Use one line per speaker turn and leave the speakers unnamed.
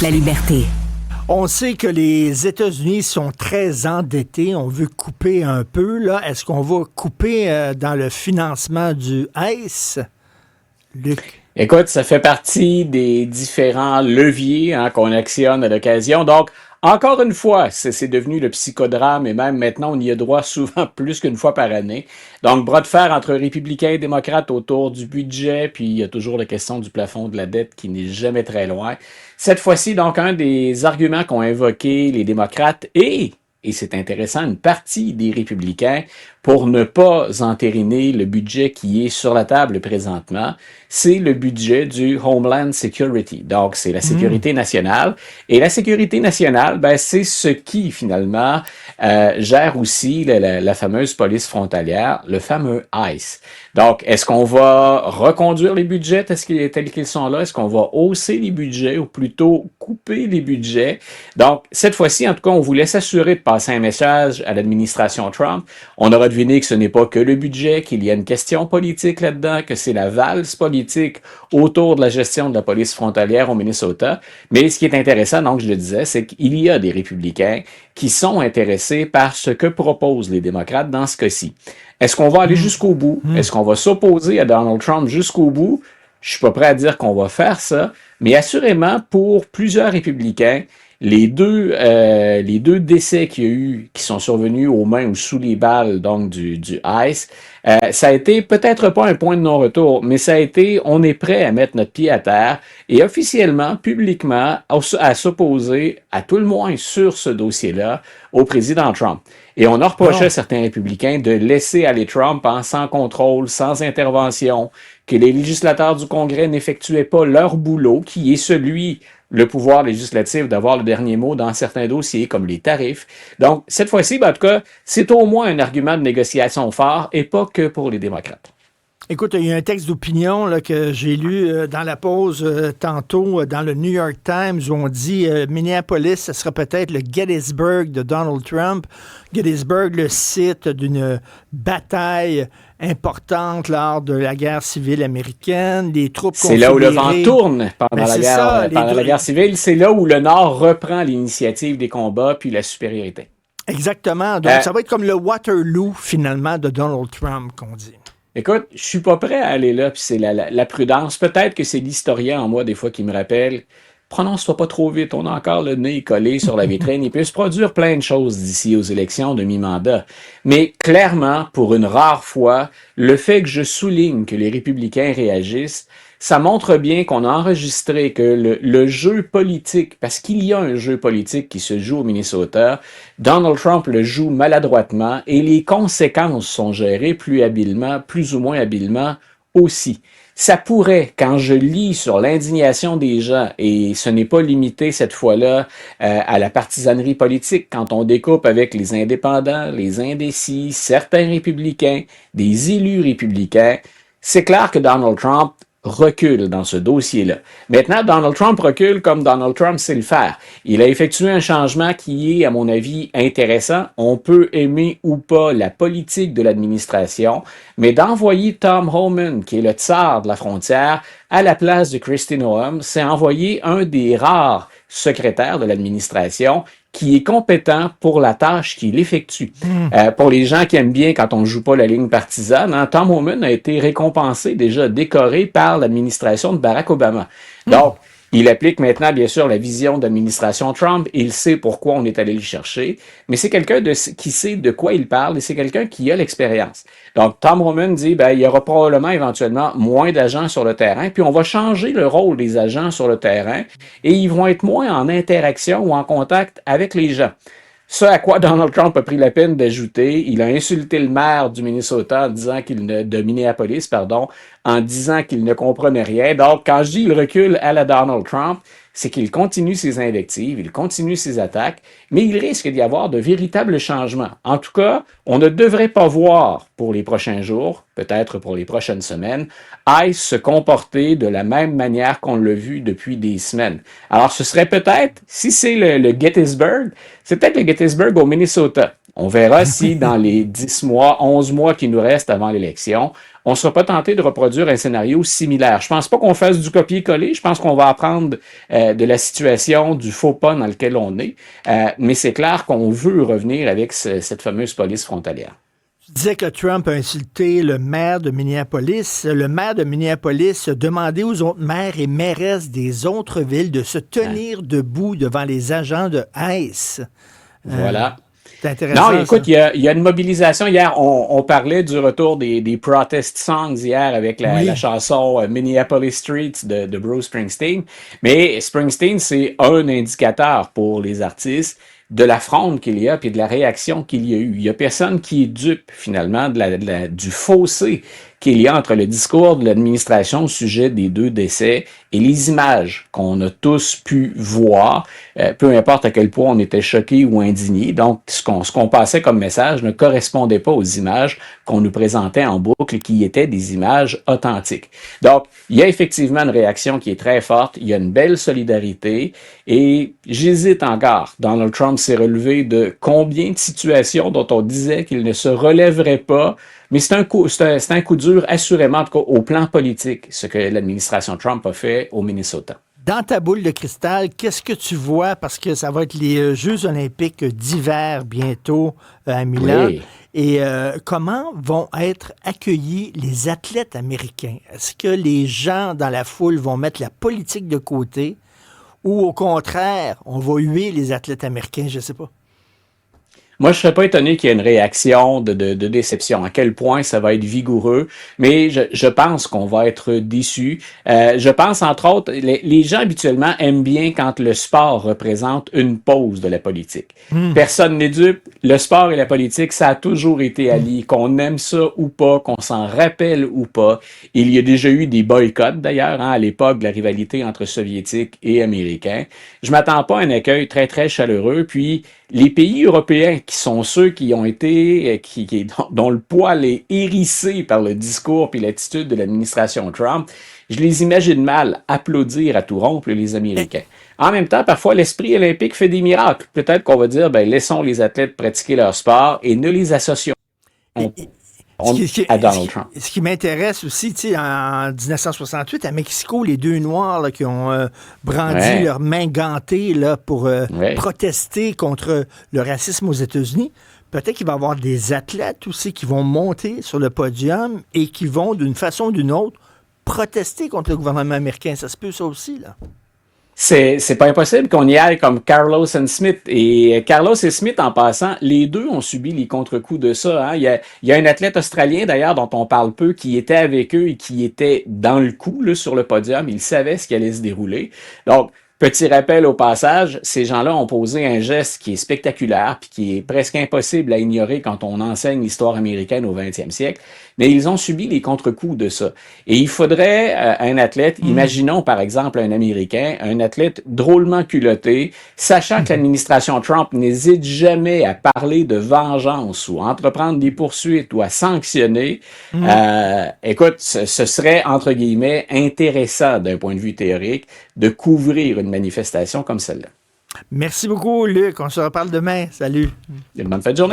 La liberté.
On sait que les États-Unis sont très endettés. On veut couper un peu, là. Est-ce qu'on va couper dans le financement du ICE, Luc?
Écoute, ça fait partie des différents leviers qu'on actionne à l'occasion. Donc, encore une fois, c'est devenu le psychodrame et même maintenant, on y a droit souvent plus qu'une fois par année. Donc, bras de fer entre républicains et démocrates autour du budget, puis il y a toujours la question du plafond de la dette qui n'est jamais très loin. Cette fois-ci, donc, un des arguments qu'ont invoqué les démocrates et c'est intéressant, une partie des républicains pour ne pas entériner le budget qui est sur la table présentement, c'est le budget du Homeland Security. Donc, c'est la sécurité nationale. Et la sécurité nationale, ben, c'est ce qui, finalement, gère aussi la fameuse police frontalière, le fameux ICE. Donc, est-ce qu'on va reconduire les budgets tels qu'ils sont là? Est-ce qu'on va hausser les budgets ou plutôt couper les budgets? Donc, cette fois-ci, en tout cas, on voulait s'assurer de passer un message à l'administration Trump. On aura deviné que ce n'est pas que le budget, qu'il y a une question politique là-dedans, que c'est la valse politique autour de la gestion de la police frontalière au Minnesota. Mais ce qui est intéressant, donc je le disais, c'est qu'il y a des républicains qui sont intéressés par ce que proposent les démocrates dans ce cas-ci. Est-ce qu'on va aller jusqu'au bout? Est-ce qu'on va s'opposer à Donald Trump jusqu'au bout? Je suis pas prêt à dire qu'on va faire ça, mais assurément, pour plusieurs républicains, les deux décès qu'il y a eu, qui sont survenus aux mains ou sous les balles donc du ICE, ça a été peut-être pas un point de non-retour, mais ça a été, on est prêt à mettre notre pied à terre et officiellement, publiquement, à s'opposer à tout le moins sur ce dossier-là au président Trump. Et on a reproché à certains républicains de laisser aller Trump sans contrôle, sans intervention, que les législateurs du Congrès n'effectuaient pas leur boulot, qui est celui le pouvoir législatif d'avoir le dernier mot dans certains dossiers, comme les tarifs. Donc, cette fois-ci, ben, en tout cas, c'est au moins un argument de négociation fort et pas que pour les démocrates.
Écoute, il y a un texte d'opinion là, que j'ai lu dans la pause tantôt dans le New York Times où on dit Minneapolis, ce sera peut-être le Gettysburg de Donald Trump. Gettysburg, le site d'une bataille importante lors de la guerre civile américaine. Les troupes
c'est là où le vent tourne pendant la guerre civile. C'est là où le Nord reprend l'initiative des combats puis la supériorité.
Exactement. Donc, ça va être comme le Waterloo, finalement, de Donald Trump, qu'on dit.
Écoute, je suis pas prêt à aller là, puis c'est la prudence. Peut-être que c'est l'historien en moi, des fois, qui me rappelle, prononce-toi pas trop vite, on a encore le nez collé sur la vitrine. Il peut se produire plein de choses d'ici aux élections de mi-mandat. Mais clairement, pour une rare fois, le fait que je souligne que les républicains réagissent, ça montre bien qu'on a enregistré que le jeu politique, parce qu'il y a un jeu politique qui se joue au Minnesota, Donald Trump le joue maladroitement et les conséquences sont gérées plus ou moins habilement aussi. Ça pourrait, quand je lis sur l'indignation des gens, et ce n'est pas limité cette fois-là à la partisanerie politique, quand on découpe avec les indépendants, les indécis, certains républicains, des élus républicains, c'est clair que Donald Trump recule dans ce dossier-là. Maintenant, Donald Trump recule comme Donald Trump sait le faire. Il a effectué un changement qui est, à mon avis, intéressant. On peut aimer ou pas la politique de l'administration, mais d'envoyer Tom Homan, qui est le tsar de la frontière, à la place de Kristi Noem, c'est envoyer un des rares secrétaires de l'administration qui est compétent pour la tâche qu'il effectue. Pour les gens qui aiment bien quand on ne joue pas la ligne partisane, Tom Homan a été récompensé, déjà décoré par l'administration de Barack Obama. Donc, il applique maintenant, bien sûr, la vision d'administration Trump. Il sait pourquoi on est allé le chercher, mais c'est quelqu'un qui sait de quoi il parle et c'est quelqu'un qui a l'expérience. Donc, Tom Homan dit, il y aura probablement éventuellement moins d'agents sur le terrain, puis on va changer le rôle des agents sur le terrain et ils vont être moins en interaction ou en contact avec les gens. Ce à quoi Donald Trump a pris la peine d'ajouter, il a insulté le maire du Minnesota de Minneapolis, en disant qu'il ne comprenait rien. Donc, quand je dis il recule à la Donald Trump, c'est qu'il continue ses invectives, il continue ses attaques, mais il risque d'y avoir de véritables changements. En tout cas, on ne devrait pas voir pour les prochains jours, peut-être pour les prochaines semaines, ICE se comporter de la même manière qu'on l'a vu depuis des semaines. Alors, ce serait peut-être, si c'est le Gettysburg, c'est peut-être le Gettysburg au Minnesota. On verra si dans les 10 mois, 11 mois qui nous restent avant l'élection, on ne sera pas tenté de reproduire un scénario similaire. Je ne pense pas qu'on fasse du copier-coller. Je pense qu'on va apprendre de la situation, du faux pas dans lequel on est. Mais c'est clair qu'on veut revenir avec cette fameuse police frontalière.
Tu disais que Trump a insulté le maire de Minneapolis. Le maire de Minneapolis a demandé aux autres maires et mairesses des autres villes de se tenir debout devant les agents de ICE.
Voilà.
C'est intéressant.
Non, écoute, il y a une mobilisation. Hier, on parlait du retour des protest songs hier avec la chanson Minneapolis Streets de Bruce Springsteen. Mais Springsteen, c'est un indicateur pour les artistes de la fronde qu'il y a puis de la réaction qu'il y a eu. Il y a personne qui est dupe, finalement, du fossé qu'il y a entre le discours de l'administration au sujet des 2 décès et les images qu'on a tous pu voir, peu importe à quel point on était choqués ou indignés. Donc, ce qu'on passait comme message ne correspondait pas aux images qu'on nous présentait en boucle, qui étaient des images authentiques. Donc, il y a effectivement une réaction qui est très forte, il y a une belle solidarité, et j'hésite encore. Donald Trump s'est relevé de combien de situations dont on disait qu'il ne se relèverait pas. Mais c'est un coup dur, assurément, en tout cas, au plan politique, ce que l'administration Trump a fait au Minnesota.
Dans ta boule de cristal, qu'est-ce que tu vois? Parce que ça va être les Jeux olympiques d'hiver bientôt à Milan.
Oui.
Et comment vont être accueillis les athlètes américains? Est-ce que les gens dans la foule vont mettre la politique de côté ou au contraire, on va huer les athlètes américains? Je ne sais pas.
Moi, je ne serais pas étonné qu'il y ait une réaction de déception. À quel point ça va être vigoureux, mais je pense qu'on va être déçus. Je pense, entre autres, les gens habituellement aiment bien quand le sport représente une pause de la politique. Personne n'est dupe. Le sport et la politique, ça a toujours été allié. Qu'on aime ça ou pas, qu'on s'en rappelle ou pas. Il y a déjà eu des boycotts, d'ailleurs, à l'époque de la rivalité entre Soviétiques et Américains. Je m'attends pas à un accueil très, très chaleureux. Puis, les pays européens, qui sont ceux qui ont été, dont le poil est hérissé par le discours et l'attitude de l'administration Trump, je les imagine mal applaudir à tout rompre les Américains. En même temps, parfois, l'esprit olympique fait des miracles. Peut-être qu'on va dire, laissons les athlètes pratiquer leur sport et ne les associons à Donald Trump.
Ce qui m'intéresse aussi, tu sais, en 1968, à Mexico, les 2 Noirs là, qui ont brandi leurs mains gantées là, pour protester contre le racisme aux États-Unis, peut-être qu'il va y avoir des athlètes aussi qui vont monter sur le podium et qui vont, d'une façon ou d'une autre, protester contre le gouvernement américain. Ça se peut, ça aussi, là.
C'est pas impossible qu'on y aille comme Carlos et Smith. Et Carlos et Smith, en passant, les deux ont subi les contre-coups de ça. Hein. Il y a un athlète australien, d'ailleurs, dont on parle peu, qui était avec eux et qui était dans le coup là, sur le podium. Il savait ce qui allait se dérouler. Donc, petit rappel au passage, ces gens-là ont posé un geste qui est spectaculaire puis qui est presque impossible à ignorer quand on enseigne l'histoire américaine au 20e siècle, mais ils ont subi les contre-coups de ça. Et il faudrait un athlète, imaginons par exemple un Américain, un athlète drôlement culotté, sachant que l'administration Trump n'hésite jamais à parler de vengeance ou à entreprendre des poursuites ou à sanctionner. Écoute, ce serait, entre guillemets, intéressant d'un point de vue théorique de couvrir une manifestation comme celle-là.
Merci beaucoup, Luc. On se reparle demain. Salut.
Bonne fin de journée.